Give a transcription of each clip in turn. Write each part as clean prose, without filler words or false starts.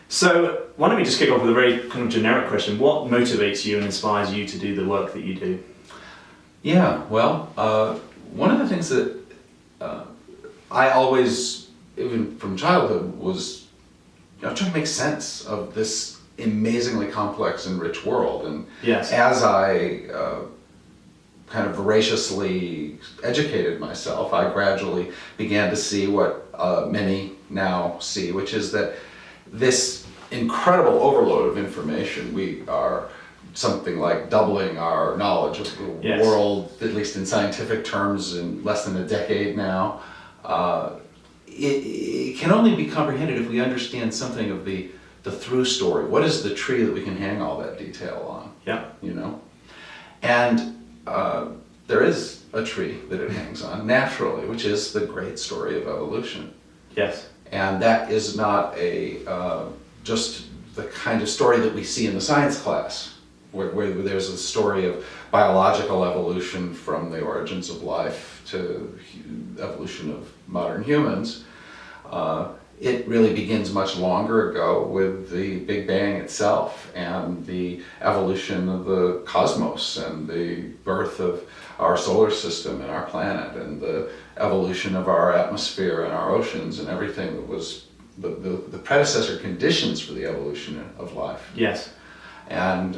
So why don't we just kick off with a very kind of generic question. What motivates you and inspires you to do the work that you do? Yeah, well, one of the things that I always, even from childhood, was trying to make sense of this amazingly complex and rich world. And Yes. as I kind of voraciously educated myself, I gradually began to see what many now see, which is that this incredible overload of information, we are something like doubling our knowledge of the Yes. world, at least in scientific terms, in less than a decade now. It can only be comprehended if we understand something of the through story. What is the tree that we can hang all that detail on? Yeah. And there is a tree that it hangs on naturally, which is the great story of evolution. Yes. And that is not just the kind of story that we see in the science class, where there's a story of biological evolution from the origins of life to evolution of modern humans. It really begins much longer ago with the Big Bang itself and the evolution of the cosmos and the birth of our solar system and our planet and the evolution of our atmosphere and our oceans and everything that was the predecessor conditions for the evolution of life. Yes. And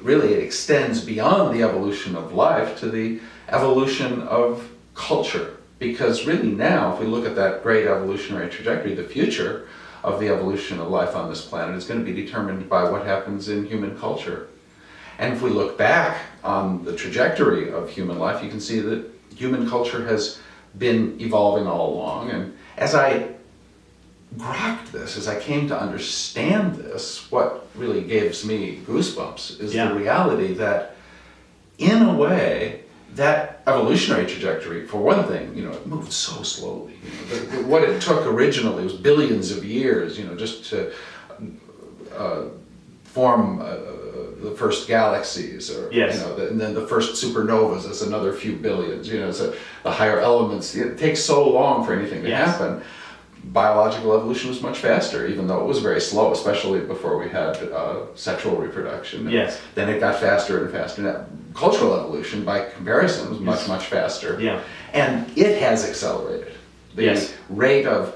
really it extends beyond the evolution of life to the evolution of culture. Because really now, if we look at that great evolutionary trajectory, the future of the evolution of life on this planet is going to be determined by what happens in human culture. And if we look back on the trajectory of human life, you can see that human culture has been evolving all along. And as I grokked this, as I came to understand this, what really gives me goosebumps is the reality that, in a way, that evolutionary trajectory, for one thing, it moved so slowly. What it took originally was billions of years, just to form the first galaxies, or and then the first supernovas. That's another few billions. So the higher elements. It takes so long for anything to happen. Biological evolution was much faster, even though it was very slow, especially before we had sexual reproduction. Yes. Then it got faster and faster. Now, cultural evolution, by comparison, was much, much faster. Yeah. And it has accelerated. The rate of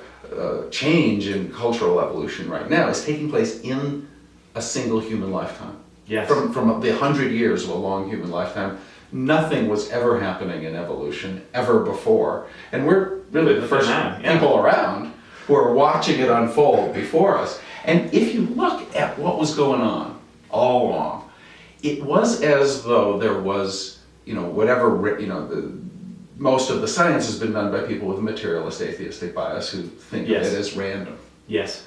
change in cultural evolution right now is taking place in a single human lifetime. Yes. From the 100 years of a long human lifetime, nothing was ever happening in evolution ever before. And we're really the first people around who are watching it unfold before us. And if you look at what was going on all along, it was as though there was, most of the science has been done by people with a materialist atheistic bias who think of it as random. Yes.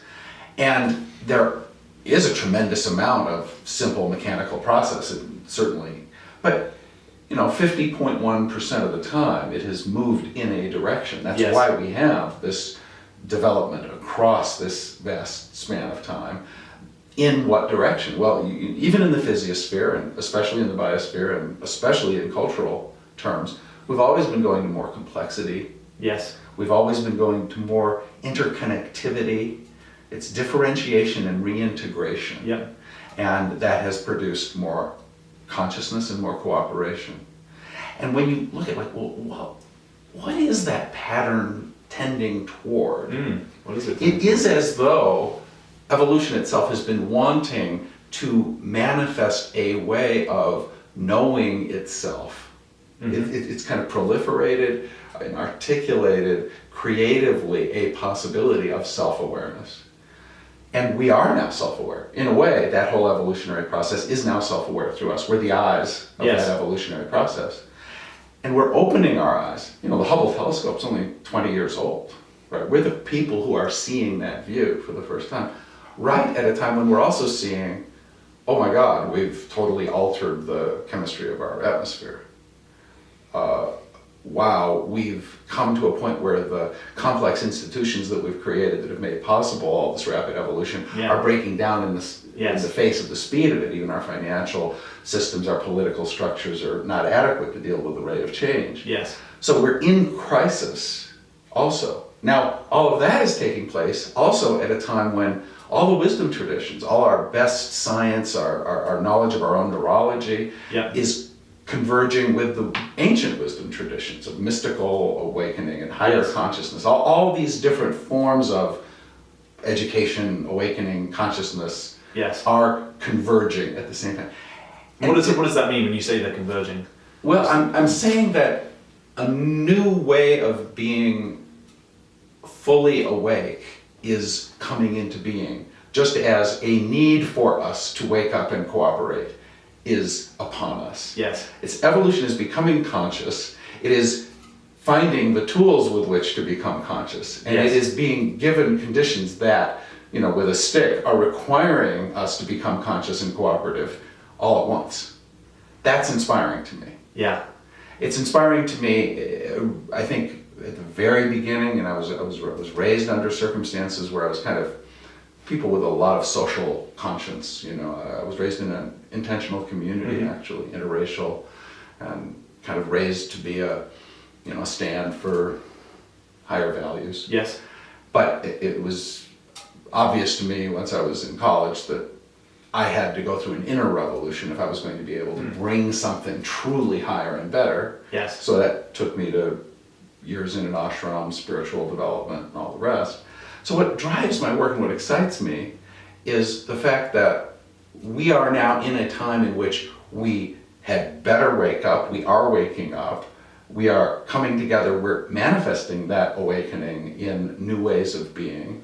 And there is a tremendous amount of simple mechanical process, certainly. But 50.1% of the time it has moved in a direction. That's why we have this development across this vast span of time. In what direction? Well, even in the physiosphere, and especially in the biosphere, and especially in cultural terms, we've always been going to more complexity. Yes. We've always been going to more interconnectivity. It's differentiation and reintegration. Yep. And that has produced more consciousness and more cooperation. And when you look at what is that pattern tending toward? What is it? It is as though evolution itself has been wanting to manifest a way of knowing itself. It's kind of proliferated and articulated creatively a possibility of self-awareness. And we are now self-aware. In a way, that whole evolutionary process is now self-aware through us. We're the eyes of that evolutionary process. And we're opening our eyes. The Hubble telescope's only 20 years old. Right? We're the people who are seeing that view for the first time. Right at a time when we're also seeing, oh my God, we've totally altered the chemistry of our atmosphere. Wow, we've come to a point where the complex institutions that we've created that have made possible all this rapid evolution are breaking down in the face of the speed of it. Even our financial systems, our political structures are not adequate to deal with the rate of change. Yes. So we're in crisis also. Now, all of that is taking place also at a time when all the wisdom traditions, all our best science, our knowledge of our own neurology is converging with the ancient wisdom traditions of mystical awakening and higher consciousness. All these different forms of education, awakening, consciousness are converging at the same time. What does that mean when you say they're converging? Well, I'm saying that a new way of being fully awake is coming into being, just as a need for us to wake up and cooperate is upon us. Yes. Its evolution is becoming conscious. It is finding the tools with which to become conscious. And it is being given conditions that, with a stick, are requiring us to become conscious and cooperative all at once. That's inspiring to me. Yeah. It's inspiring to me, I think, at the very beginning, and I was raised under circumstances where I was kind of people with a lot of social conscience. I was raised in an intentional community, actually, interracial, and kind of raised to be a stand for higher values. Yes. But it was obvious to me once I was in college that I had to go through an inner revolution if I was going to be able to bring something truly higher and better. Yes. So that took me to years in an ashram, spiritual development, and all the rest. So what drives my work and what excites me is the fact that we are now in a time in which we had better wake up, we are waking up, we are coming together, we're manifesting that awakening in new ways of being.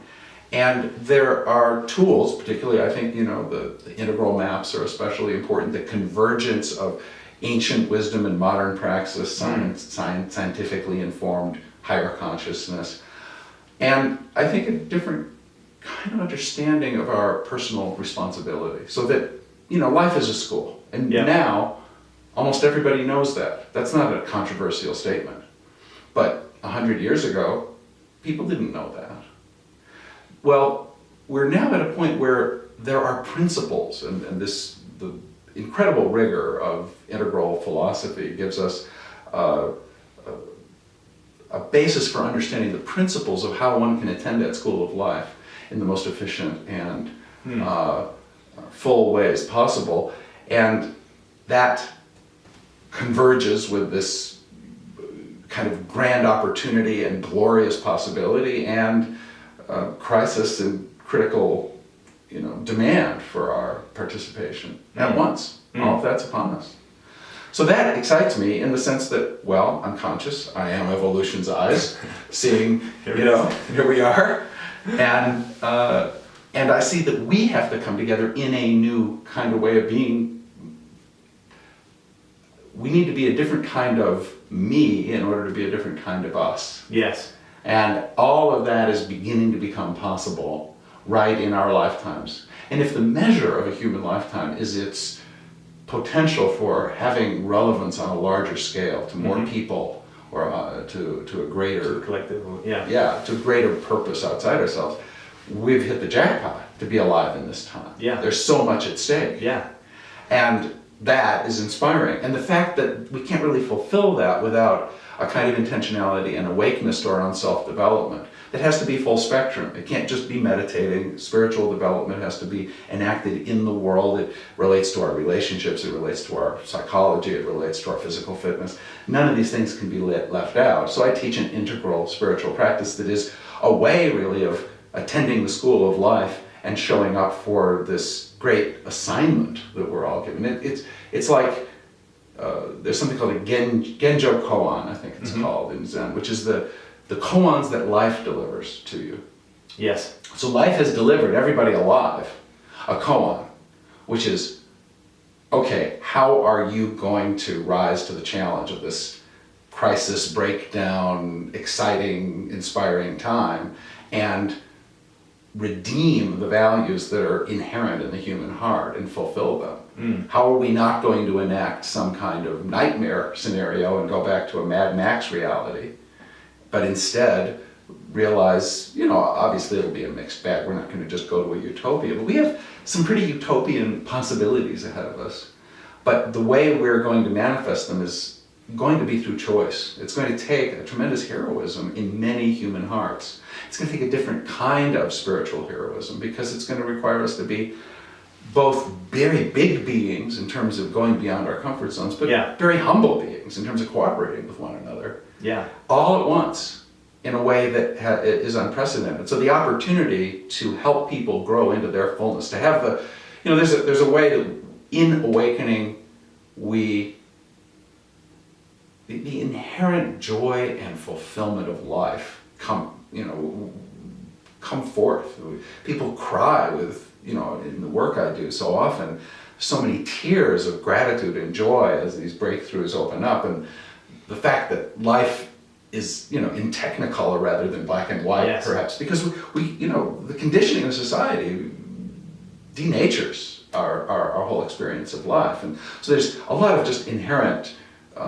And there are tools, particularly I think, the integral maps are especially important, the convergence of ancient wisdom and modern praxis, scientifically informed higher consciousness. And I think a different kind of understanding of our personal responsibility. So that, life is a school. And now, almost everybody knows that. That's not a controversial statement. But 100 years ago, people didn't know that. Well, we're now at a point where there are principles, and the incredible rigor of integral philosophy gives us a basis for understanding the principles of how one can attend that school of life in the most efficient and full ways possible. And that converges with this kind of grand opportunity and glorious possibility and crisis and critical demand for our participation at once. All of that's upon us. So that excites me in the sense that, well, I'm conscious. I am evolution's eyes, seeing, here we are. And I see that we have to come together in a new kind of way of being. We need to be a different kind of me in order to be a different kind of us. Yes. And all of that is beginning to become possible right in our lifetimes. And if the measure of a human lifetime is its potential for having relevance on a larger scale to more people or to a greater collective, to greater purpose outside ourselves, we've hit the jackpot to be alive in this time. Yeah. There's so much at stake. Yeah. And that is inspiring. And the fact that we can't really fulfill that without a kind of intentionality and awakeness to our own self-development. It has to be full spectrum. It can't just be meditating. Spiritual development has to be enacted in the world. It relates to our relationships, it relates to our psychology, it relates to our physical fitness. None of these things can be left out. So I teach an integral spiritual practice that is a way really of attending the school of life and showing up for this great assignment that we're all given. It's like there's something called a Genjo Koan, I think it's called in Zen, which is the koans that life delivers to you. Yes. So life has delivered everybody alive a koan, which is, okay, how are you going to rise to the challenge of this crisis, breakdown, exciting, inspiring time, and redeem the values that are inherent in the human heart and fulfill them? How are we not going to enact some kind of nightmare scenario and go back to a Mad Max reality, but instead realize, obviously it'll be a mixed bag. We're not going to just go to a utopia, but we have some pretty utopian possibilities ahead of us. But the way we're going to manifest them is going to be through choice. It's going to take a tremendous heroism in many human hearts. It's going to take a different kind of spiritual heroism because it's going to require us to be both very big beings in terms of going beyond our comfort zones, but very humble beings in terms of cooperating with one another. Yeah. All at once in a way that is unprecedented. So the opportunity to help people grow into their fullness, to have the, there's a way that in awakening the inherent joy and fulfillment of life come forth. People cry with, in the work I do so often, so many tears of gratitude and joy as these breakthroughs open up, and the fact that life is, in technicolor rather than black and white, perhaps, because we the conditioning of society denatures our whole experience of life, and so there's a lot of just inherent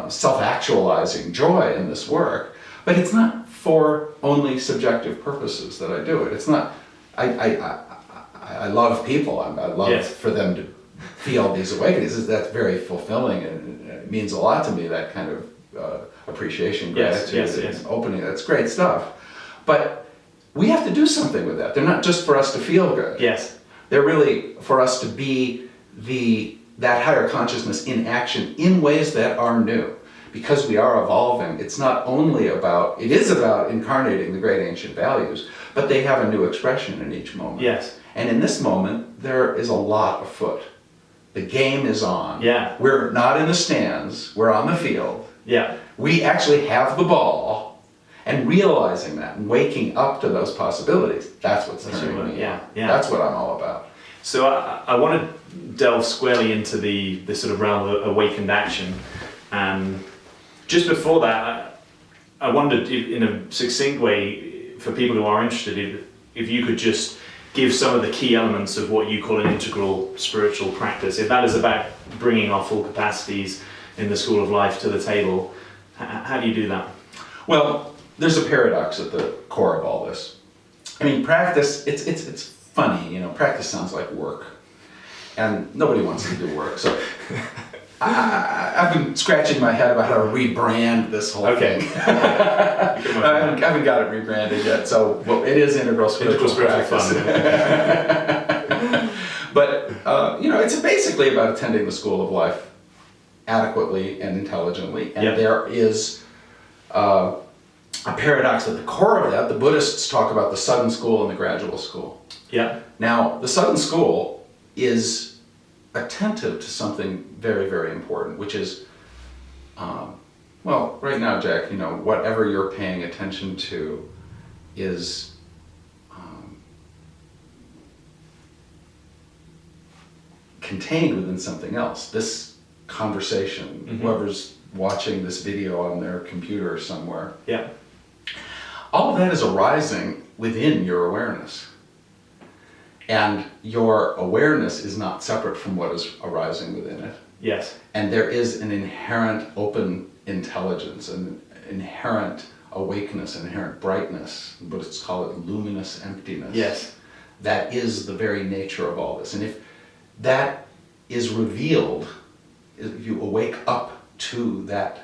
self-actualizing joy in this work, but it's not for only subjective purposes that I do it. It's not. I love people. I love for them to feel these awakenings. That's very fulfilling, and it means a lot to me. That kind of appreciation, gratitude, and opening. That's great stuff. But we have to do something with that. They're not just for us to feel good. Yes. They're really for us to be that higher consciousness in action in ways that are new. Because we are evolving, it is about incarnating the great ancient values, but they have a new expression in each moment. Yes. And in this moment, there is a lot afoot. The game is on. Yeah. We're not in the stands, we're on the field. Yeah. We actually have the ball, and realizing that and waking up to those possibilities, that's what's turning me on. Yeah. That's what I'm all about. So I want to delve squarely into the sort of realm of awakened action. Just before that, I wondered in a succinct way, for people who are interested, if you could just give some of the key elements of what you call an integral spiritual practice. If that is about bringing our full capacities in the school of life to the table, how do you do that? Well, there's a paradox at the core of all this. I mean, practice, it's funny, practice sounds like work. And nobody wants to do work, so I've been scratching my head about how to rebrand this whole thing. I haven't got it rebranded yet, so it is integral spiritual practice. But it's basically about attending the school of life adequately and intelligently, and there is a paradox at the core of that. The Buddhists talk about the sudden school and the gradual school. Yeah. Now, the sudden school is attentive to something very, very important, which is, right now, Jack, whatever you're paying attention to is contained within something else. This conversation, whoever's watching this video on their computer somewhere, all of that is arising within your awareness. And your awareness is not separate from what is arising within it. Yes. And there is an inherent open intelligence, an inherent awakeness, an inherent brightness, Buddhists call it luminous emptiness. Yes. That is the very nature of all this. And if that is revealed, if you awake up to that,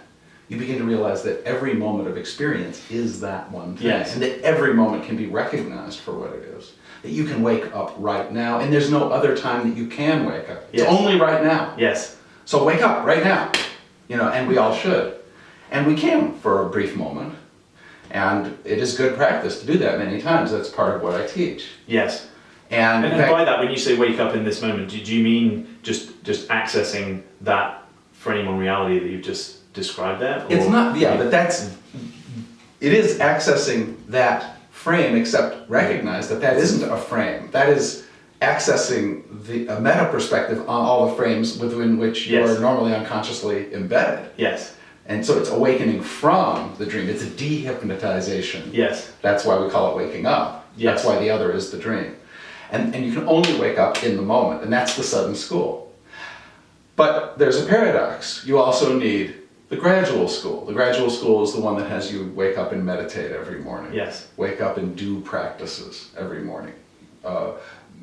you begin to realize that every moment of experience is that one thing. Yes. And that every moment can be recognized for what it is. That you can wake up right now, and there's no other time that you can wake up. It's only right now. Yes. So wake up right now, and we all should. And we can for a brief moment. And it is good practice to do that many times. That's part of what I teach. Yes. And by that, when you say wake up in this moment, do you mean just accessing that frame on reality that you've just described there? It's not, but it is accessing that frame, except recognize that isn't a frame. That is accessing a meta perspective on all the frames within which you are normally unconsciously embedded. Yes. And so it's awakening from the dream. It's a dehypnotization. Yes. That's why we call it waking up. Yes. That's why the other is the dream. And you can only wake up in the moment, and that's the sudden school. But there's a paradox. You also need the gradual school. The gradual school is the one that has you wake up and meditate every morning. Yes. Wake up and do practices every morning.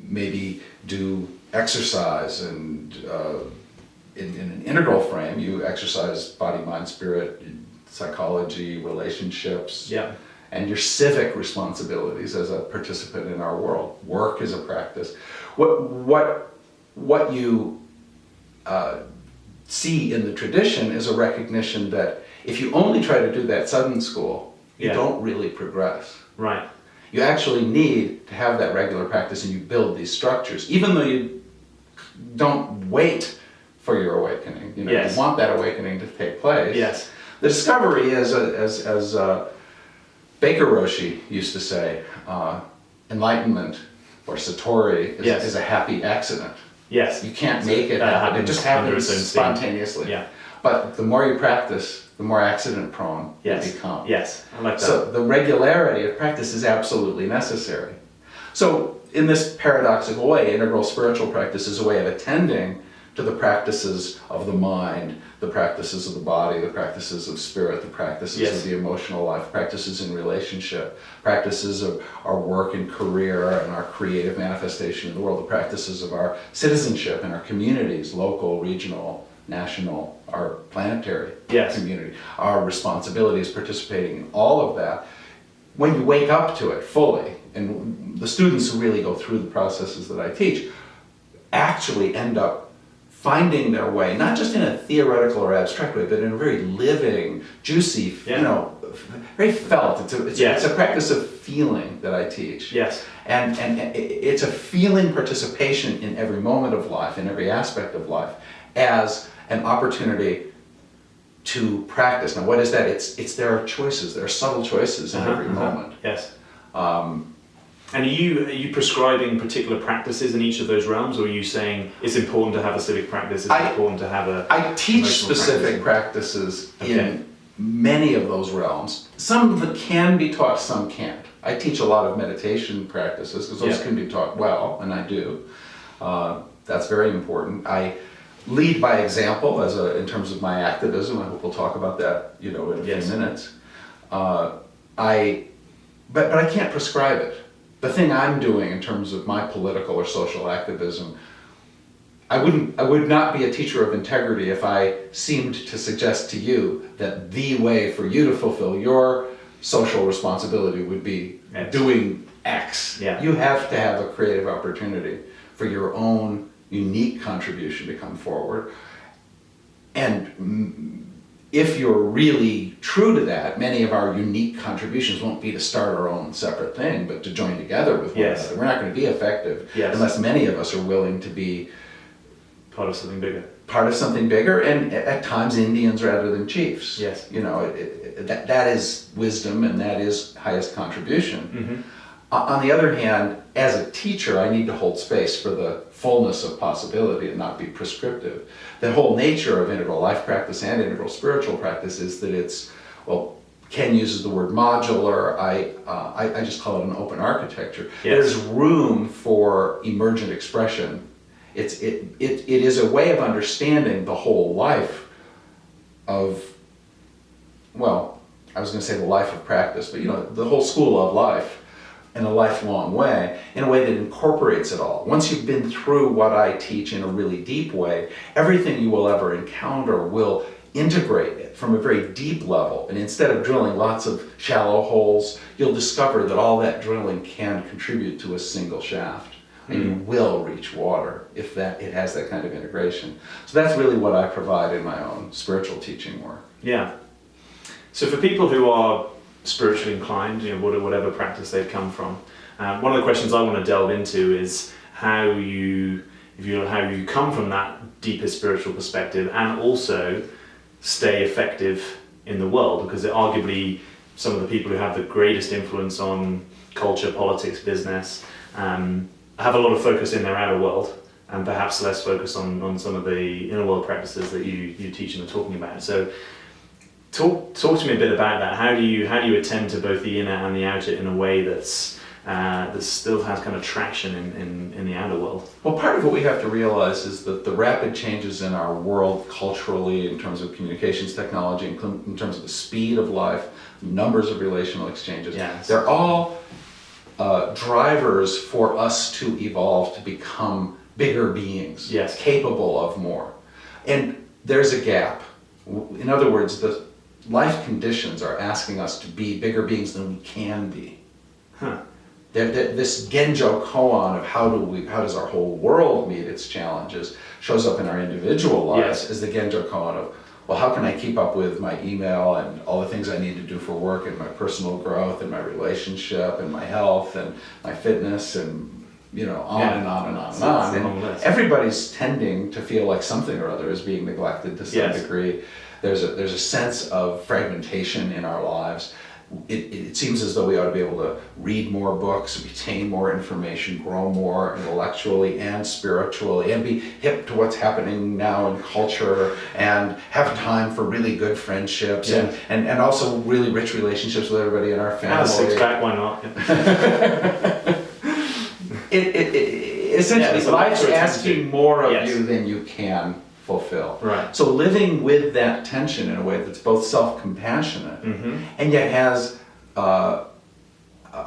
Maybe do exercise and in an integral frame, you exercise body, mind, spirit, psychology, relationships, and your civic responsibilities as a participant in our world. Work is a practice. What you see in the tradition is a recognition that if you only try to do that Southern school, you don't really progress. Right. You actually need to have that regular practice, and you build these structures, even though you don't wait for your awakening. You want that awakening to take place. Yes. The discovery is, as Baker Roshi used to say, enlightenment or satori is a happy accident. Yes. You can't make it happen. It just happens spontaneously. Yeah. But the more you practice, the more accident prone you become. Yes, I like that. So the regularity of practice is absolutely necessary. So in this paradoxical way, integral spiritual practice is a way of attending to the practices of the mind, the practices of the body, the practices of spirit, the practices of the emotional life, practices in relationship, practices of our work and career and our creative manifestation in the world, the practices of our citizenship and our communities, local, regional, national, our planetary community. Our responsibility is participating in all of that. When you wake up to it fully, and the students who really go through the processes that I teach actually end up finding their way, not just in a theoretical or abstract way, but in a very living, juicy, very felt. It's a practice of feeling that I teach. Yes. And it's a feeling participation in every moment of life, in every aspect of life, as an opportunity to practice. Now, what is that? It's there are choices. There are subtle choices in every moment. Yes. And are you prescribing particular practices in each of those realms, or are you saying it's important to have a civic practice, important to have a... I teach specific practices in many of those realms. Some of them can be taught, some can't. I teach a lot of meditation practices, because those can be taught well, and I do. That's very important. I lead by example in terms of my activism. I hope we'll talk about that, in a few minutes. But I can't prescribe it. The thing I'm doing in terms of my political or social activism, I would not be a teacher of integrity if I seemed to suggest to you that the way for you to fulfill your social responsibility would be doing X. Yeah. You have to have a creative opportunity for your own unique contribution to come forward. And if you're really true to that, many of our unique contributions won't be to start our own separate thing, but to join together with one another. We're not going to be effective unless many of us are willing to be part of something bigger. Part of something bigger, and at times Indians rather than chiefs. Yes. That is wisdom, and that is highest contribution. Mm-hmm. On the other hand, as a teacher, I need to hold space for the fullness of possibility and not be prescriptive. The whole nature of integral life practice and integral spiritual practice is that it's, Ken uses the word modular, I just call it an open architecture. Yes. There's room for emergent expression. It is a way of understanding the whole life of, I was going to say the life of practice, but the whole school of life in a lifelong way, in a way that incorporates it all. Once you've been through what I teach in a really deep way, everything you will ever encounter will integrate it from a very deep level. And instead of drilling lots of shallow holes, you'll discover that all that drilling can contribute to a single shaft. And you will reach water if it has that kind of integration. So that's really what I provide in my own spiritual teaching work. Yeah. So for people who are spiritually inclined, whatever practice they've come from, one of the questions I want to delve into is how you come from that deeper spiritual perspective and also stay effective in the world, because arguably some of the people who have the greatest influence on culture, politics, business, have a lot of focus in their outer world and perhaps less focus on some of the inner world practices that you teach and are talking about. So talk to me a bit about that. How do you attend to both the inner and the outer in a way that still has kind of traction in the outer world? Well, part of what we have to realize is that the rapid changes in our world culturally, in terms of communications technology, in terms of the speed of life, numbers of relational exchanges, they're all drivers for us to evolve to become bigger beings, capable of more. And there's a gap. In other words, the life conditions are asking us to be bigger beings than we can be. Huh. This Genjo koan of how does our whole world meet its challenges shows up in our individual lives Yes. as the Genjo koan of, well, how can I keep up with my email and all the things I need to do for work and my personal growth and my relationship and my health and my fitness and on and on and on and on. It's a long list. Everybody's tending to feel like something or other is being neglected to some degree. There's a sense of fragmentation in our lives. It seems as though we ought to be able to read more books, retain more information, grow more intellectually and spiritually, and be hip to what's happening now in culture, and have time for really good friendships, and also really rich relationships with everybody in our family. Six-pack, why not? Essentially, life's asking more of you than you can fulfill. Right. So living with that tension in a way that's both self-compassionate and yet has a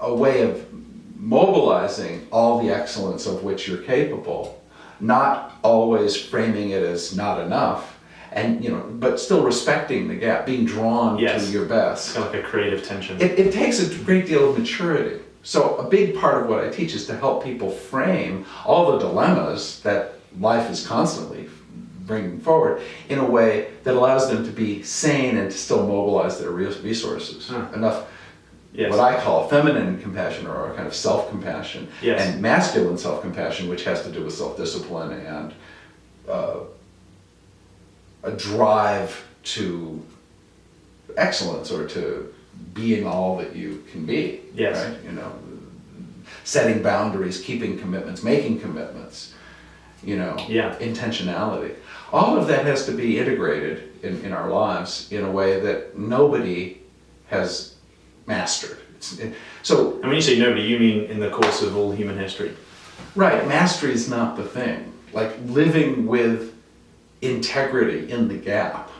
way of mobilizing all the excellence of which you're capable, not always framing it as not enough, and but still respecting the gap, being drawn to your best. It's kind of like a creative tension. It takes a great deal of maturity. So a big part of what I teach is to help people frame all the dilemmas that life is constantly bringing forward in a way that allows them to be sane and to still mobilize their resources. Enough, what I call feminine compassion or a kind of self-compassion, and masculine self-compassion, which has to do with self-discipline and a drive to excellence or to being all that you can be. Right? Setting boundaries, keeping commitments, making commitments, intentionality. All of that has to be integrated in our lives in a way that nobody has mastered. So, and when you say nobody, you mean in the course of all human history? Right, mastery is not the thing. Like living with integrity in the gap.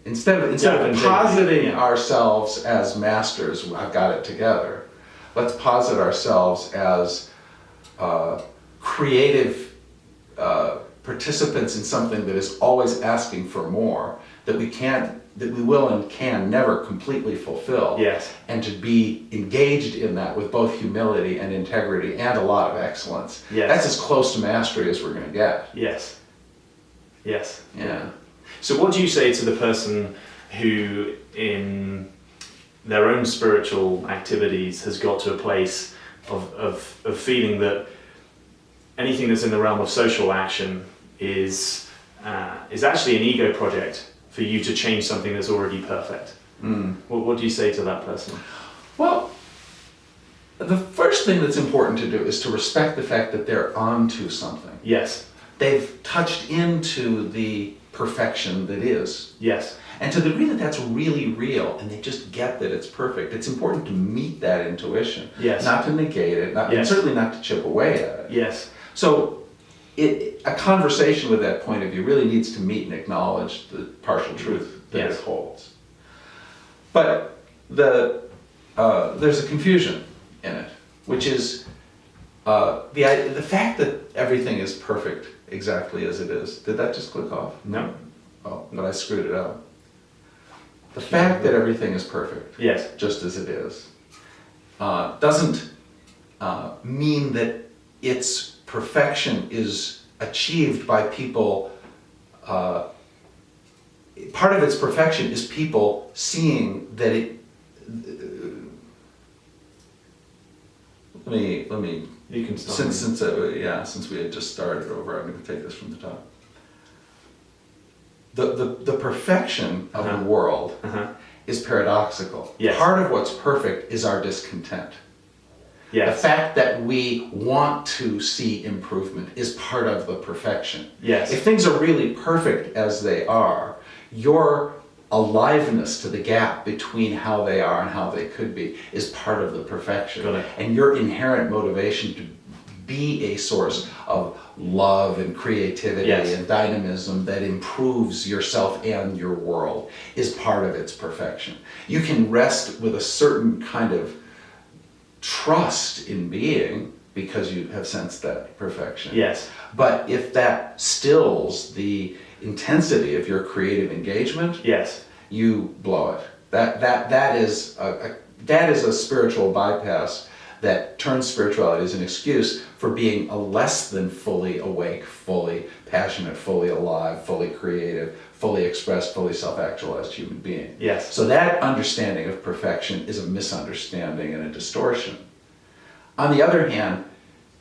Instead of positing ourselves as masters, I've got it together, let's posit ourselves as creative participants in something that is always asking for more, that we will and can never completely fulfill. And to be engaged in that with both humility and integrity and a lot of excellence. That's as close to mastery as we're going to get. Yeah. So what do you say to the person who in their own spiritual activities has got to a place of feeling that anything that's in the realm of social action is actually an ego project for you to change something that's already perfect? What do you say to that person? Well, the first thing that's important to do is to respect the fact that they're onto something. They've touched into the perfection that is. And to the degree that that's really real and they just get that it's perfect, it's important to meet that intuition. Not to negate it, and certainly not to chip away at it. So a conversation with that point of view really needs to meet and acknowledge the partial truth that it holds. But there's a confusion in it, which is the fact that everything is perfect exactly as it is. Did that just click off? No. Oh, but I screwed it up. The fact that everything is perfect, just as it is, doesn't mean that its perfection is achieved by people. Part of its perfection is people seeing that it. Let me. You can start. Since we had just started over, I'm going to take this from the top. The perfection of the world is paradoxical. Part of what's perfect is our discontent. The fact that we want to see improvement is part of the perfection. If things are really perfect as they are, your aliveness to the gap between how they are and how they could be is part of the perfection. And your inherent motivation to be a source of love and creativity and dynamism that improves yourself and your world is part of its perfection. You can rest with a certain kind of trust in being because you have sensed that perfection. But if that stills the intensity of your creative engagement, Yes. you blow it. That is a spiritual bypass that turns spirituality as an excuse for being a less than fully awake, fully passionate, fully alive, fully creative, fully expressed, fully self-actualized human being. Yes. So that understanding of perfection is a misunderstanding and a distortion. On the other hand,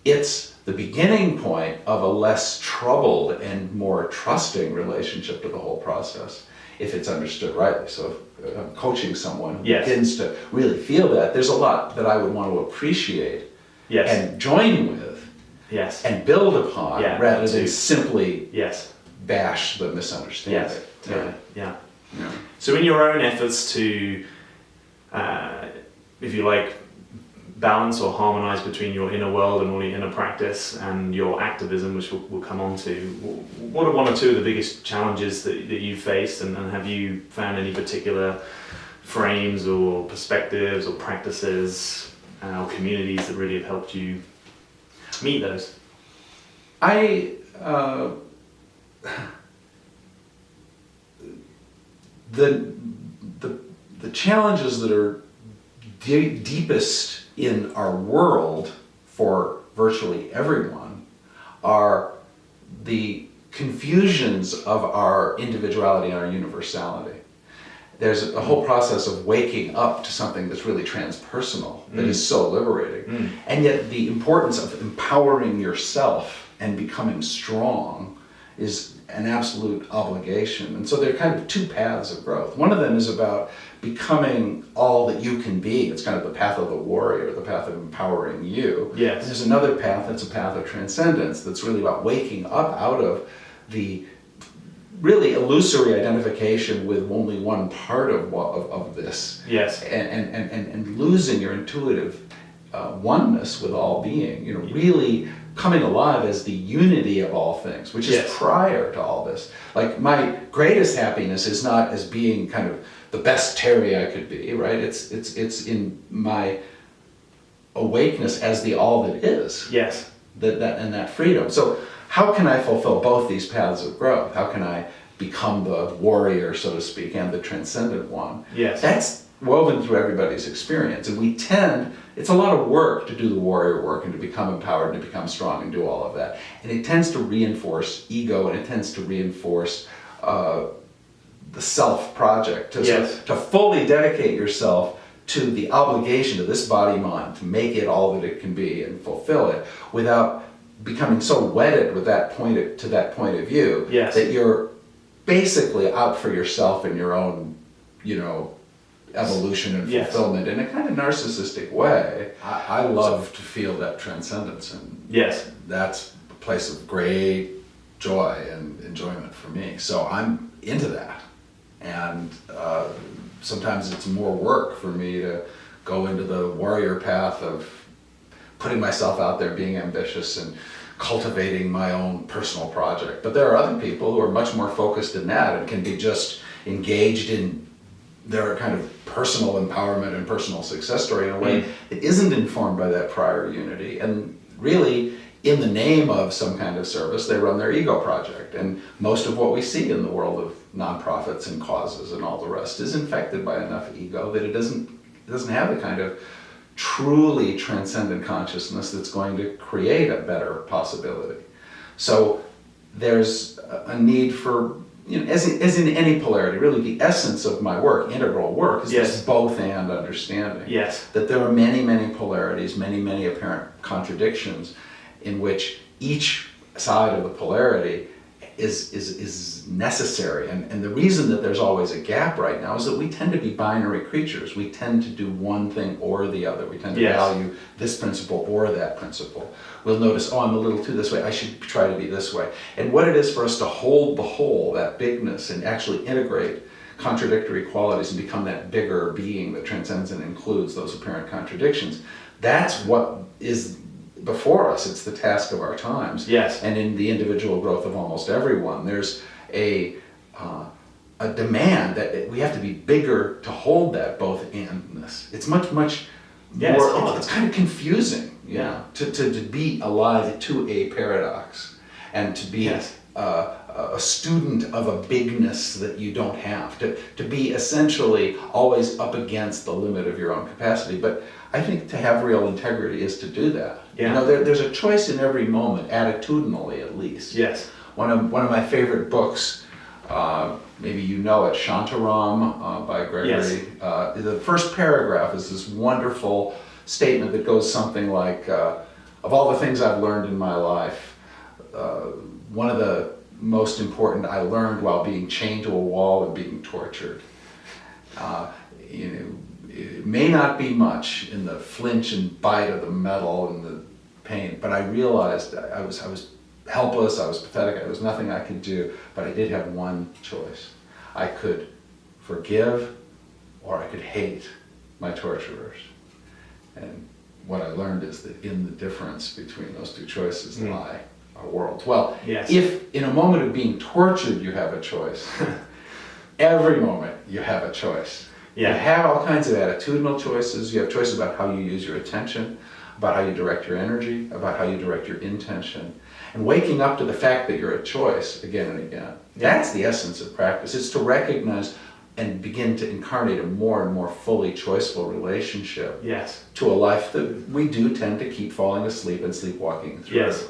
it's the beginning point of a less troubled and more trusting relationship to the whole process, if it's understood rightly. So if I'm coaching someone who Yes. begins to really feel that, there's a lot that I would want to appreciate Yes. and join with Yes. and build upon, Yeah, rather than too. simply Yes. bash the misunderstanding. Yes. Totally. Yeah. Yeah. So in your own efforts to, if you like, balance or harmonize between your inner world and all your inner practice and your activism, which we'll come on to, what are one or two of the biggest challenges that you've faced, and have you found any particular frames or perspectives or practices or communities that really have helped you meet those? The challenges that are deepest in our world for virtually everyone are the confusions of our individuality and our universality. There's a whole process of waking up to something that's really transpersonal, that is so liberating. And yet the importance of empowering yourself and becoming strong is an absolute obligation. And so there are kind of two paths of growth. One of them is about becoming all that you can be. It's kind of the path of the warrior, the path of empowering you. Yes. And there's another path that's a path of transcendence, that's really about waking up out of the really illusory identification with only one part of this. Yes. And losing your intuitive oneness with all being, really coming alive as the unity of all things, which is Yes. prior to all this. Like, my greatest happiness is not as being kind of the best Terry I could be, right? It's in my awakeness as the all that is. Yes. That freedom. So how can I fulfill both these paths of growth? How can I become the warrior, so to speak, and the transcendent one? Yes. That's woven through everybody's experience. And it's a lot of work to do the warrior work and to become empowered and to become strong and do all of that. And it tends to reinforce ego, and it tends to reinforce the self project, Yes. to fully dedicate yourself to the obligation of this body mind, to make it all that it can be and fulfill it, without becoming so wedded with that point of view, Yes. that you're basically out for yourself in your own, evolution and Yes. fulfillment in a kind of narcissistic way. I love to feel that transcendence, and Yes. that's a place of great joy and enjoyment for me. So I'm into that. And sometimes it's more work for me to go into the warrior path of putting myself out there, being ambitious, and cultivating my own personal project. But there are other people who are much more focused in that and can be just engaged in their kind of personal empowerment and personal success story in a way that isn't informed by that prior unity. And really, in the name of some kind of service, they run their ego project. And most of what we see in the world of nonprofits and causes and all the rest is infected by enough ego that it doesn't have the kind of truly transcendent consciousness that's going to create a better possibility. So there's a need for, as in any polarity, really the essence of my work, integral work, is Yes. this both and understanding. Yes. That there are many, many polarities, many, many apparent contradictions, in which each side of the polarity is necessary. And the reason that there's always a gap right now is that we tend to be binary creatures. We tend to do one thing or the other. We tend to Yes. value this principle or that principle. We'll notice, I'm a little too this way, I should try to be this way. And what it is for us to hold the whole, that bigness, and actually integrate contradictory qualities and become that bigger being that transcends and includes those apparent contradictions, that's what is before us. It's the task of our times. Yes. And in the individual growth of almost everyone, there's a demand that we have to be bigger to hold that both andness. It's much more. It's kind of confusing, to be alive to a paradox, and to be a student of a bigness that you don't have, to be essentially always up against the limit of your own capacity. But I think to have real integrity is to do that. Yeah. You know, there's a choice in every moment, attitudinally at least. Yes. One of my favorite books, maybe you know it, Shantaram by Gregory. Yes. The first paragraph is this wonderful statement that goes something like, of all the things I've learned in my life, one of the most important I learned while being chained to a wall and being tortured. You know, it may not be much in the flinch and bite of the metal and the pain, but I realized I was helpless, I was pathetic, there was nothing I could do, but I did have one choice. I could forgive or I could hate my torturers. And what I learned is that in the difference between those two choices lie our worlds. Well, yes. If in a moment of being tortured you have a choice, every moment you have a choice. Yeah. You have all kinds of attitudinal choices. You have choices about how you use your attention, about how you direct your energy, about how you direct your intention. And waking up to the fact that you're a choice again and again. Yeah. That's the essence of practice. It's to recognize and begin to incarnate a more and more fully choiceful relationship Yes. to a life that we do tend to keep falling asleep and sleepwalking through. Yes.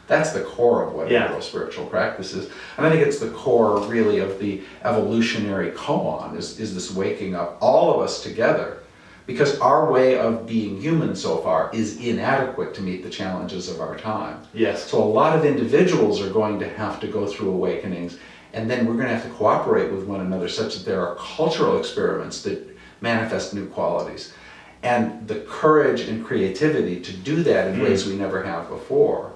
That's the core of what real spiritual practice is. And I think it's the core really of the evolutionary koan is this waking up, all of us together, because our way of being human so far is inadequate to meet the challenges of our time. Yes. So a lot of individuals are going to have to go through awakenings, and then we're going to have to cooperate with one another such that there are cultural experiments that manifest new qualities. And the courage and creativity to do that in ways we never have before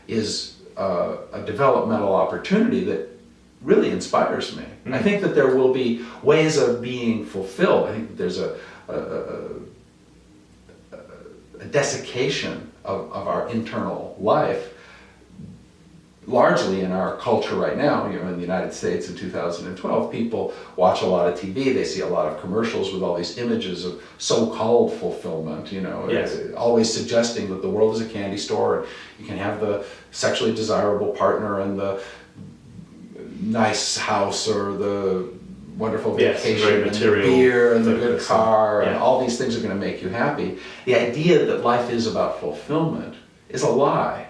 is a developmental opportunity that really inspires me. I think that there will be ways of being fulfilled. I think that there's a desiccation of our internal life, largely in our culture right now. You know, in the United States in 2012, people watch a lot of TV, they see a lot of commercials with all these images of so-called fulfillment, you know, always suggesting that the world is a candy store and you can have the sexually desirable partner and the nice house or the wonderful vacation and the beer and the good car and all these things are going to make you happy. The idea that life is about fulfillment is a lie.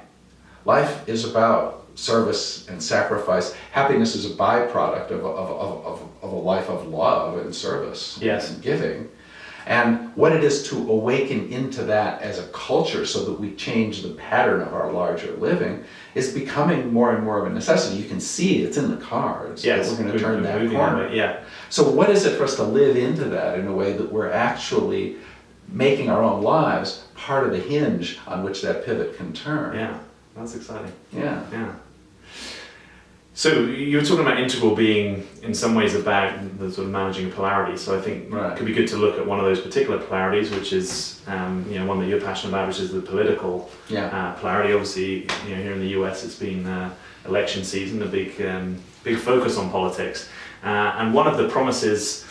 Life is about service and sacrifice. Happiness is a byproduct of a life of love and service and giving. And what it is to awaken into that as a culture so that we change the pattern of our larger living is becoming more and more of a necessity. You can see it's in the cards that we're going to turn that corner. So what is it for us to live into that in a way that we're actually making our own lives part of the hinge on which that pivot can turn? Yeah, that's exciting. Yeah. So you were talking about integral being in some ways about the sort of managing polarity. So I think it could be good to look at one of those particular polarities, which is one that you're passionate about, which is the political polarity. Obviously, here in the US, it's been election season, a big focus on politics, and one of the promises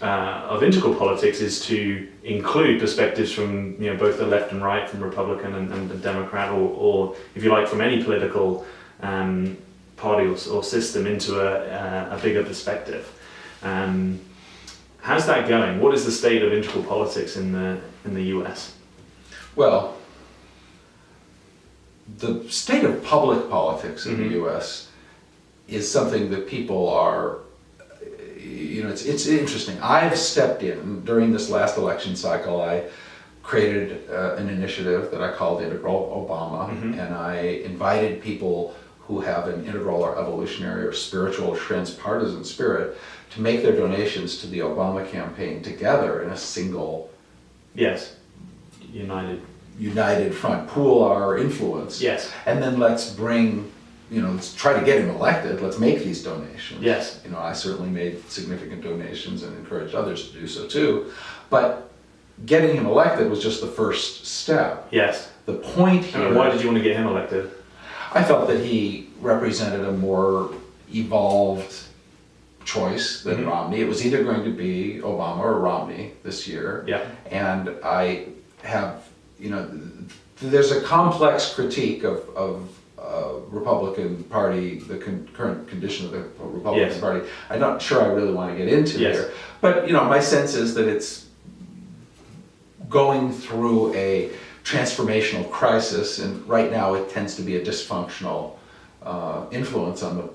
of integral politics is to include perspectives from both the left and right, from Republican and Democrat, or if you like, from any political party or system into a bigger perspective. How's that going? What is the state of integral politics in the US? Well, the state of public politics in the US is something that people are, it's interesting. I've stepped in during this last election cycle. I created an initiative that I called Integral Obama, and I invited people who have an integral or evolutionary or spiritual or transpartisan spirit to make their donations to the Obama campaign together in a single united front, pool our influence. And then let's let's try to get him elected, let's make these donations. I certainly made significant donations and encouraged others to do so too, but getting him elected was just the first step. The point here... And why did you want to get him elected? I felt that he represented a more evolved choice than Romney. It was either going to be Obama or Romney this year. And I have, there's a complex critique of Republican Party, the current condition of the Republican Yes. Party, I'm not sure I really want to get into Yes. there. But, you know, my sense is that it's going through a transformational crisis, and right now it tends to be a dysfunctional influence on the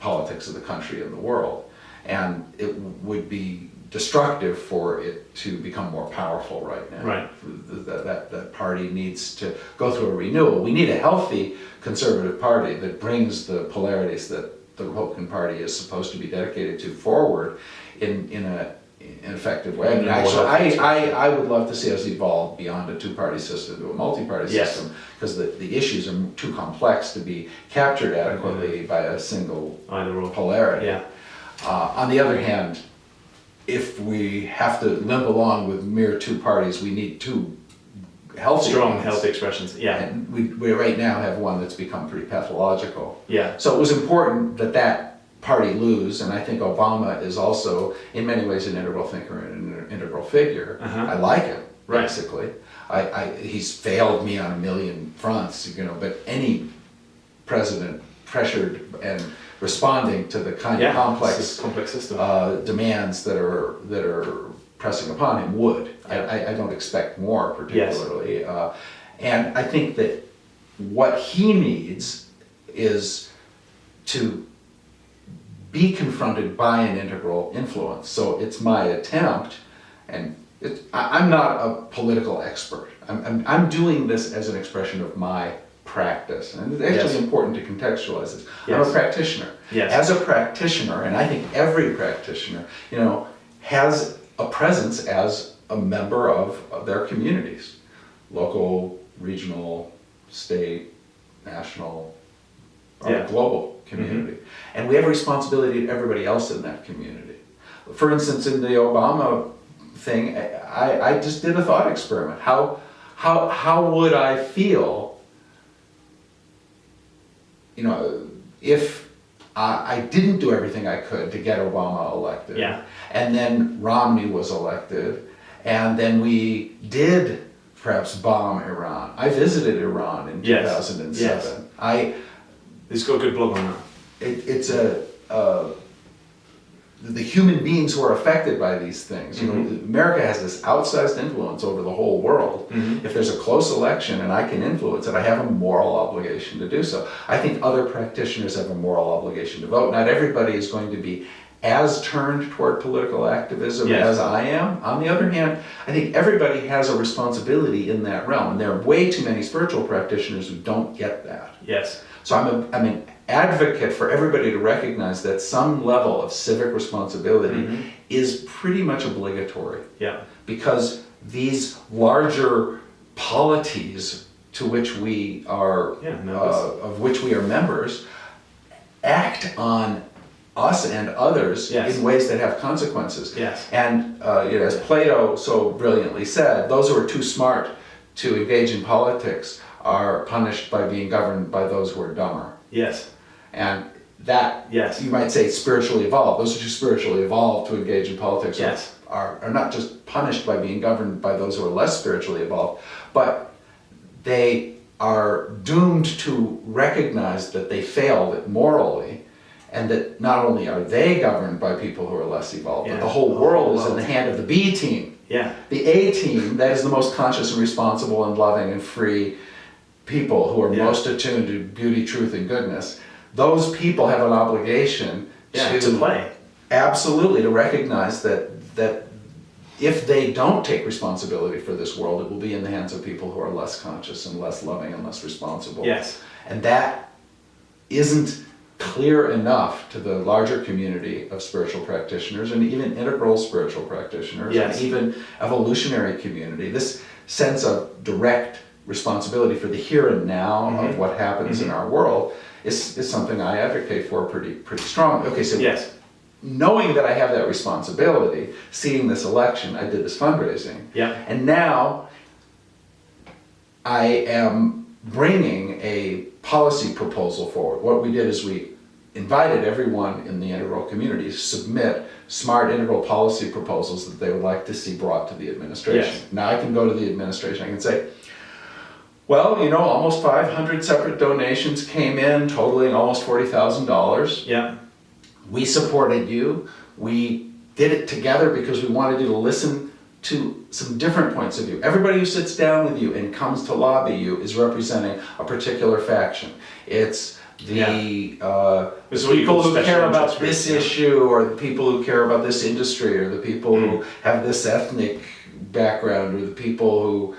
politics of the country and the world. And it would be destructive for it to become more powerful right now. Right. That party needs to go through a renewal. We need a healthy conservative party that brings the polarities that the Republican Party is supposed to be dedicated to forward in an effective way. I mean, actually, I would love to see us evolve beyond a two-party system to a multi-party Yes. system, because the issues are too complex to be captured adequately by a single Either or. polarity. Yeah. On the other hand, if we have to limp along with mere two parties, we need two healthy Strong, ones. healthy expressions. Yeah. And we right now have one that's become pretty pathological. Yeah. So it was important that party lose, and I think Obama is also, in many ways, an integral thinker and an integral figure. Uh-huh. I like him, Right. basically. He's failed me on a million fronts, you know, but any president pressured and responding to the kind of It's complex a complex system. demands that are pressing upon him would. I don't expect more particularly. And I think that what he needs is to be confronted by an integral influence. So it's my attempt, and I'm not a political expert. I'm doing this as an expression of my practice, and it's actually Yes. important to contextualize this. I'm Yes. a practitioner. Yes. As a practitioner, and I think every practitioner, you know, has a presence as a member of their communities, local, regional, state, national, or Yeah. global community. And we have a responsibility to everybody else in that community. For instance, in the Obama thing, I just did a thought experiment. How would I feel, you know, if I didn't do everything I could to get Obama elected, Yeah. and then Romney was elected, and then we did perhaps bomb Iran. I visited Iran in Yes. 2007. Yes. He's got a good blog on that. It's the human beings who are affected by these things. You know, America has this outsized influence over the whole world. If there's a close election and I can influence it, I have a moral obligation to do so. I think other practitioners have a moral obligation to vote. Not everybody is going to be as turned toward political activism Yes. as I am. On the other hand, I think everybody has a responsibility in that realm, and there are way too many spiritual practitioners who don't get that. Yes. So I'm an advocate for everybody to recognize that some level of civic responsibility is pretty much obligatory, Yeah. because these larger polities to which we are of which we are members act on us and others Yes. in ways that have consequences. Yes. And you know, as Plato so brilliantly said, those who are too smart to engage in politics are punished by being governed by those who are dumber. Yes. And that, Yes. you might say, spiritually evolved. Those who are spiritually evolved to engage in politics Yes. are not just punished by being governed by those who are less spiritually evolved, but they are doomed to recognize that they failed morally, and that not only are they governed by people who are less evolved, but Yeah. the whole world is in the hand of the B team. Yeah. The A team, that is the most conscious and responsible and loving and free people who are Yeah. most attuned to beauty, truth, and goodness. Those people have an obligation To play. Absolutely, to recognize that if they don't take responsibility for this world, it will be in the hands of people who are less conscious and less loving and less responsible. Yes. And that isn't clear enough to the larger community of spiritual practitioners, and even integral spiritual practitioners, Yes. and even evolutionary community. This sense of direct responsibility for the here and now of what happens in our world is something I advocate for pretty strongly. Okay, so Yes. knowing that I have that responsibility, seeing this election, I did this fundraising. Yeah. And now I am bringing a policy proposal forward. What we did is we invited everyone in the integral community to submit smart integral policy proposals that they would like to see brought to the administration. Yes. Now I can go to the administration, I can say, Well, almost 500 separate donations came in, totaling almost $40,000. Yeah. We supported you. We did it together because we wanted you to listen to some different points of view. Everybody who sits down with you and comes to lobby you is representing a particular faction. It's the people who care about this issue, or the people who care about this industry, or the people who have this ethnic background, or the people who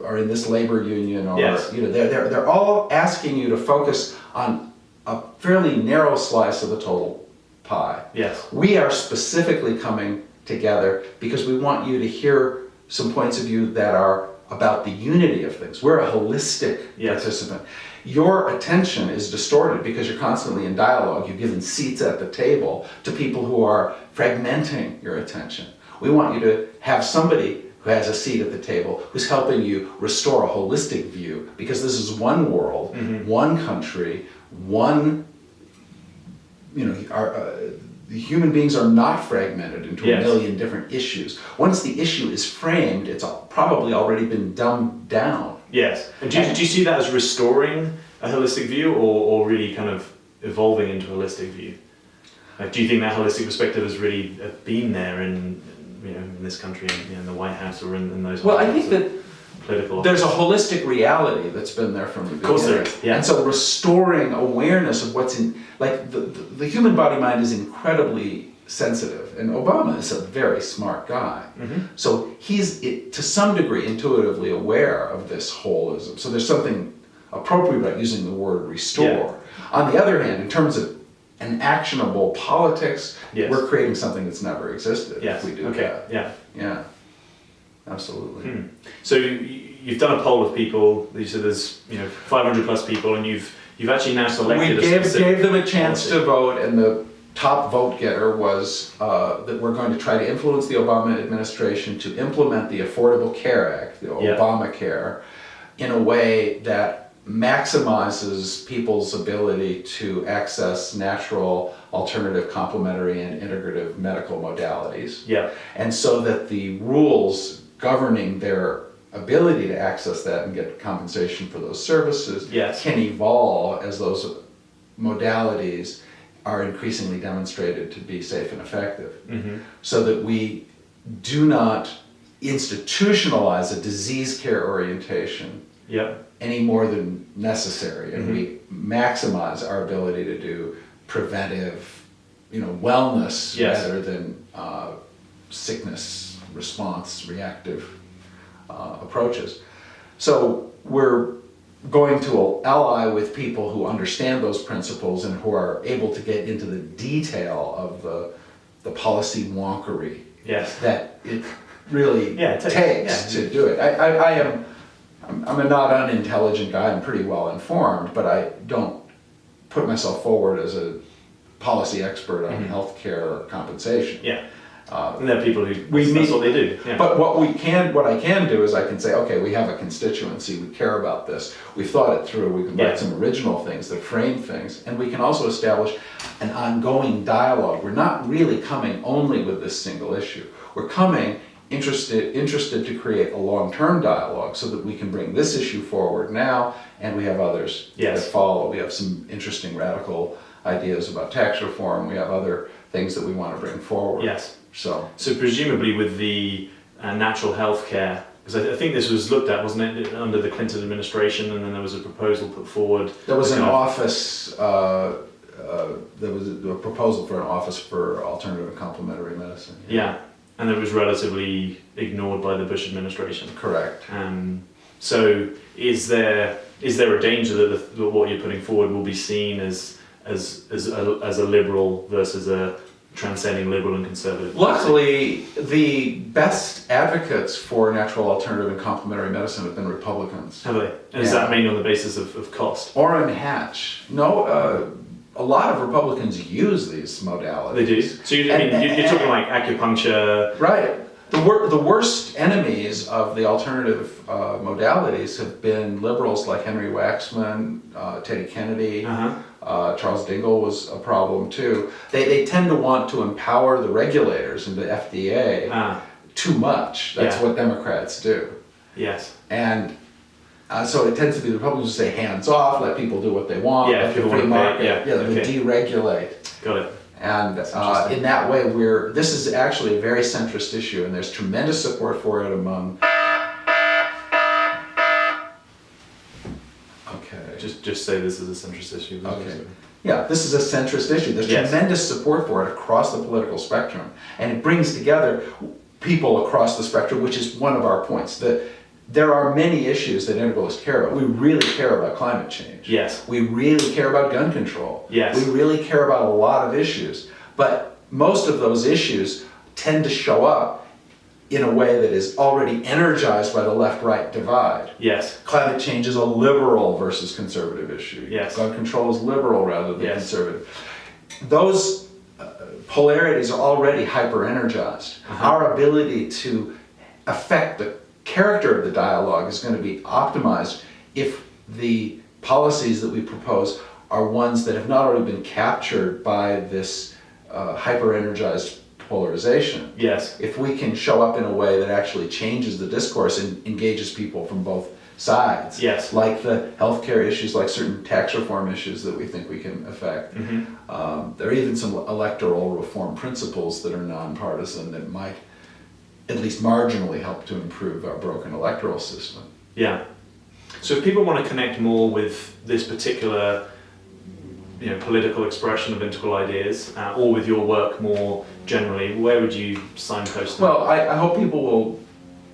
are in this labor union, or they're all asking you to focus on a fairly narrow slice of the total pie. Yes. We are specifically coming together because we want you to hear some points of view that are about the unity of things. We're a holistic participant. Your attention is distorted because you're constantly in dialogue. You've given seats at the table to people who are fragmenting your attention. We want you to have somebody who has a seat at the table who's helping you restore a holistic view, because this is one world, one country, one, the human beings are not fragmented into a million different issues. Once the issue is framed, it's probably already been dumbed down. Yes. And do you see that as restoring a holistic view, or really kind of evolving into a holistic view? Like, do you think that holistic perspective has really been there in this country, in the White House, or in those? Well, I think that political. There's a holistic reality that's been there from the beginning. Of course there is, yeah. And so restoring awareness of what's in, like the human body mind is incredibly sensitive, and Obama is a very smart guy. So he's, to some degree, intuitively aware of this holism. So there's something appropriate about using the word restore. Yeah. On the other hand, in terms of an actionable politics, we're creating something that's never existed if we do that. Yeah. Absolutely. So you've done a poll of people. You said there's 500 plus people, and you've actually now selected. We gave them a chance to vote, and the top vote getter was that we're going to try to influence the Obama administration to implement the Affordable Care Act, the Obamacare, in a way that maximizes people's ability to access natural, alternative, complementary, and integrative medical modalities. And so that the rules governing their ability to access that and get compensation for those services can evolve as those modalities are increasingly demonstrated to be safe and effective. So that we do not institutionalize a disease care orientation any more than necessary, and we maximize our ability to do preventive, wellness rather than sickness response, reactive approaches. So we're going to ally with people who understand those principles and who are able to get into the detail of the policy wonkery that it really takes to do it. I'm a not unintelligent guy. I'm pretty well informed, but I don't put myself forward as a policy expert on healthcare or compensation. And there are people who that's what they do. But what I can do is I can say, okay, we have a constituency, we care about this, we've thought it through, we can write some original things that frame things, and we can also establish an ongoing dialogue. We're not really coming only with this single issue. We're coming interested to create a long-term dialogue so that we can bring this issue forward now, and we have others that follow. We have some interesting radical ideas about tax reform. We have other things that we want to bring forward. So presumably with the natural health care, because I think this was looked at, wasn't it, under the Clinton administration, and then there was a proposal put forward. There was an office, there was a proposal for an office for alternative and complementary medicine. And it was relatively ignored by the Bush administration. Correct. So is there a danger that what you're putting forward will be seen as a liberal versus a transcending liberal and conservative? Luckily, the best advocates for natural, alternative, and complementary medicine have been Republicans. Have they? And is that mainly on the basis of cost? Orrin Hatch. No, a lot of Republicans use these modalities. They do? So you're talking like acupuncture? Right. The worst enemies of the alternative modalities have been liberals like Henry Waxman, Teddy Kennedy, Charles Dingell was a problem too. They tend to want to empower the regulators and the FDA too much. That's what Democrats do. Yes. And So it tends to be the Republicans who say hands off, let people do what they want, Yeah, let the people free wanna pay, market, yeah, they okay. deregulate. Got it. And interesting. in that way, this is actually a very centrist issue, and there's tremendous support for it among. Okay. Just say this is a centrist issue. Okay. Yeah, this is a centrist issue. There's Yes. tremendous support for it across the political spectrum, and it brings together people across the spectrum, which is one of our points. That there are many issues that integralists care about. We really care about climate change. Yes. We really care about gun control. Yes. We really care about a lot of issues. But most of those issues tend to show up in a way that is already energized by the left-right divide. Yes. Climate change is a liberal versus conservative issue. Yes. Gun control is liberal rather than Yes. conservative. Those polarities are already hyper-energized. Our ability to affect the character of the dialogue is going to be optimized if the policies that we propose are ones that have not already been captured by this hyper-energized polarization. Yes. If we can show up in a way that actually changes the discourse and engages people from both sides, Yes. like the healthcare issues, like certain tax reform issues that we think we can affect. There are even some electoral reform principles that are nonpartisan that might at least marginally help to improve our broken electoral system. Yeah. So if people want to connect more with this particular political expression of integral ideas, or with your work more generally, where would you signpost them? Well, I hope people will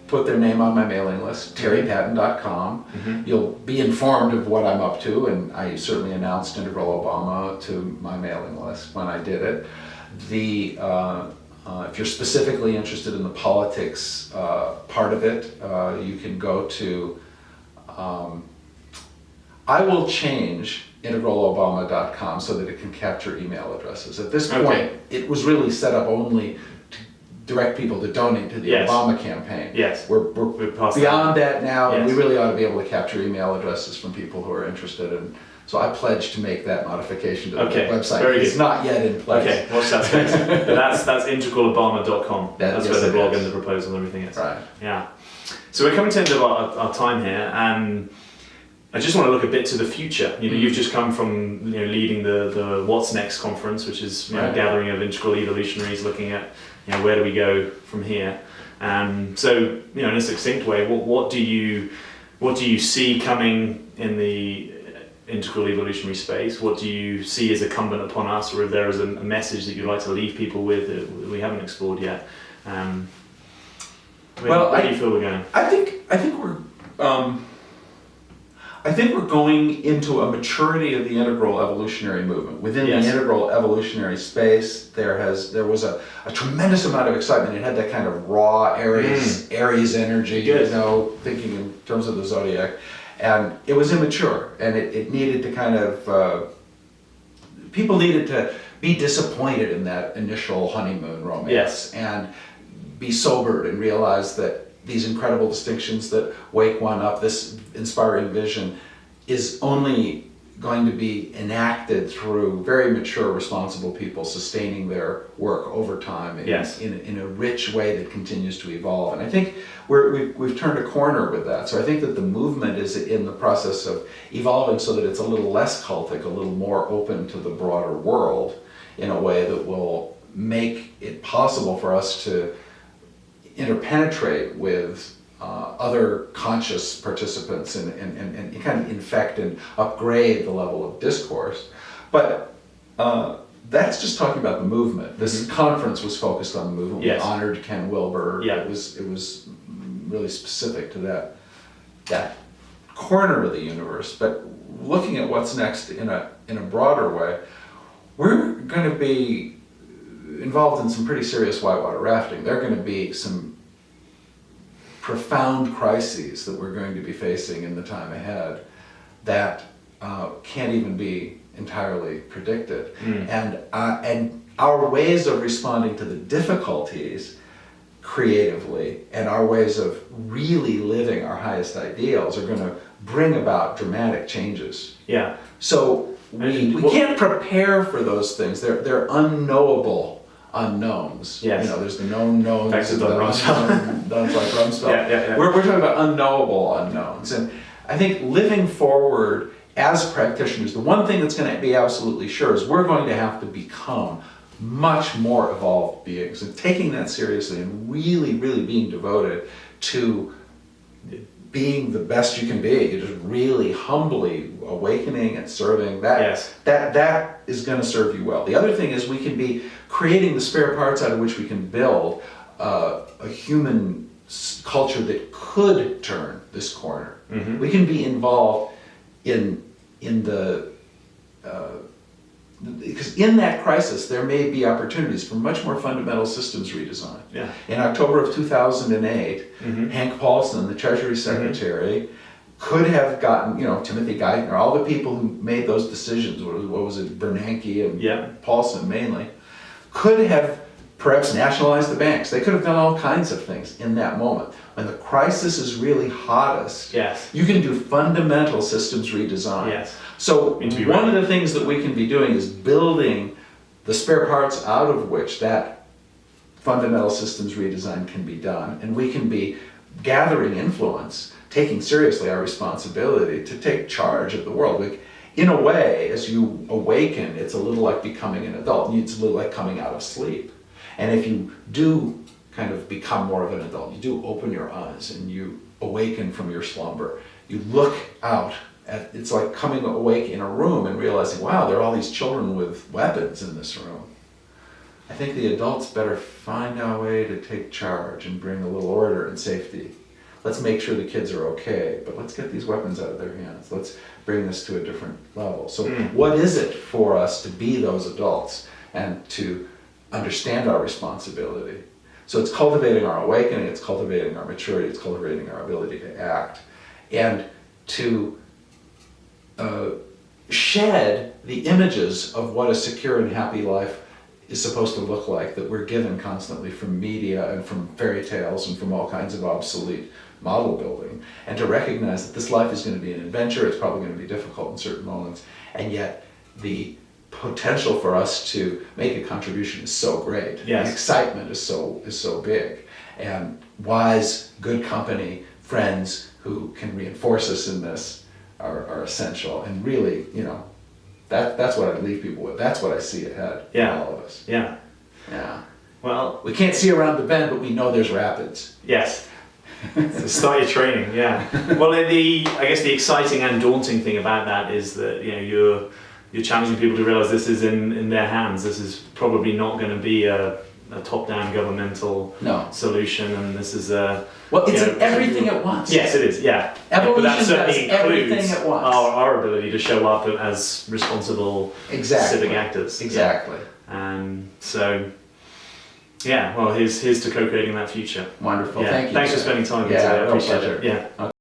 put their name on my mailing list, terrypatten.com. You'll be informed of what I'm up to, and I certainly announced Integral Obama to my mailing list when I did it. If you're specifically interested in the politics part of it, you can go to I will change integralobama.com so that it can capture email addresses. At this point, it was really set up only to direct people to donate to the Obama campaign. Yes. We're past beyond that now, and we Yes. really ought to be able to capture email addresses from people who are interested. And so I pledge to make that modification to the website. Very It's good. not yet in place. Okay, watch that space. That's integralobama.com. That's yes, where the it blog is. and the proposal and everything is. Right. Yeah. So we're coming to the end of our time here, and I just want to look a bit to the future. You've just come from leading the What's Next conference, which is a gathering of integral evolutionaries looking at where do we go from here. So in a succinct way, what do you see coming in the integral evolutionary space? What do you see as incumbent upon us, or if there is a message that you'd like to leave people with that we haven't explored yet? Where do you feel we're going? I think we're going into a maturity of the integral evolutionary movement. Within Yes. the integral evolutionary space, there was a tremendous amount of excitement. It had that kind of raw Aries energy, Good. thinking in terms of the zodiac. And it was immature, and it needed to kind of, people needed to be disappointed in that initial honeymoon romance and be sobered and realize that these incredible distinctions that wake one up, this inspiring vision, is only going to be enacted through very mature, responsible people sustaining their work over time in a rich way that continues to evolve. And I think we've turned a corner with that. So I think that the movement is in the process of evolving so that it's a little less cultic, a little more open to the broader world in a way that will make it possible for us to interpenetrate with other conscious participants and kind of infect and upgrade the level of discourse. But that's just talking about the movement. This conference was focused on the movement. Yes. We honored Ken Wilber. Yeah. It was really specific to that corner of the universe. But looking at what's next in a broader way, we're going to be involved in some pretty serious whitewater rafting. There are going to be some profound crises that we're going to be facing in the time ahead that can't even be entirely predicted. And our ways of responding to the difficulties creatively and our ways of really living our highest ideals are going to bring about dramatic changes. Yeah. So we can't prepare for those things. They're unknowable unknowns. Yes. There's the known knowns. Back to and the the Rumsfeld. unknowns like Rumsfeld. Yeah. We're talking about unknowable unknowns. And I think living forward as practitioners, the one thing that's going to be absolutely sure is we're going to have to become much more evolved beings, and taking that seriously and really, really being devoted to being the best you can be, just really humbly awakening and serving, that is going to serve you well. The other thing is we can be creating the spare parts out of which we can build a human culture that could turn this corner. Mm-hmm. We can be involved in the because in that crisis there may be opportunities for much more fundamental systems redesign. Yeah. In October of 2008, Mm-hmm. Hank Paulson, the Treasury Secretary, could have gotten, Timothy Geithner, all the people who made those decisions, what was it, Bernanke and Paulson mainly, could have perhaps nationalized the banks. They could have done all kinds of things in that moment. When the crisis is really hottest, you can do fundamental systems redesign. Yes. So one of the things that we can be doing is building the spare parts out of which that fundamental systems redesign can be done. And we can be gathering influence, taking seriously our responsibility to take charge of the world. Like, in a way, as you awaken, it's a little like becoming an adult. It's a little like coming out of sleep. And if you do kind of become more of an adult, you do open your eyes and you awaken from your slumber. You look out at, it's like coming awake in a room and realizing, wow, there are all these children with weapons in this room. I think the adults better find a way to take charge and bring a little order and safety. Let's make sure the kids are okay, but let's get these weapons out of their hands. Let's bring this to a different level. So what is it for us to be those adults and to understand our responsibility? So it's cultivating our awakening, it's cultivating our maturity, it's cultivating our ability to act, and to shed the images of what a secure and happy life is supposed to look like that we're given constantly from media and from fairy tales and from all kinds of obsolete model building, and to recognize that this life is going to be an adventure. It's probably going to be difficult in certain moments, and yet the potential for us to make a contribution is so great. Yes. The excitement is so big, and wise, good company, friends who can reinforce us in this are essential. And really, that's what I leave people with. That's what I see ahead for all of us. Yeah. Well, we can't see around the bend, but we know there's rapids. Yes. So start your training. Yeah. Well, I guess the exciting and daunting thing about that is that you're challenging people to realize this is in their hands. This is probably not going to be a top-down governmental solution, and this is it's in everything at once. Yes, it is. Yeah. Evolution but that certainly does everything includes at once. our ability to show up as responsible civic actors. Exactly. And so, well, here's to co-creating that future. Wonderful. Yeah. Thank you. Thanks for spending time with me today. I appreciate it. Yeah.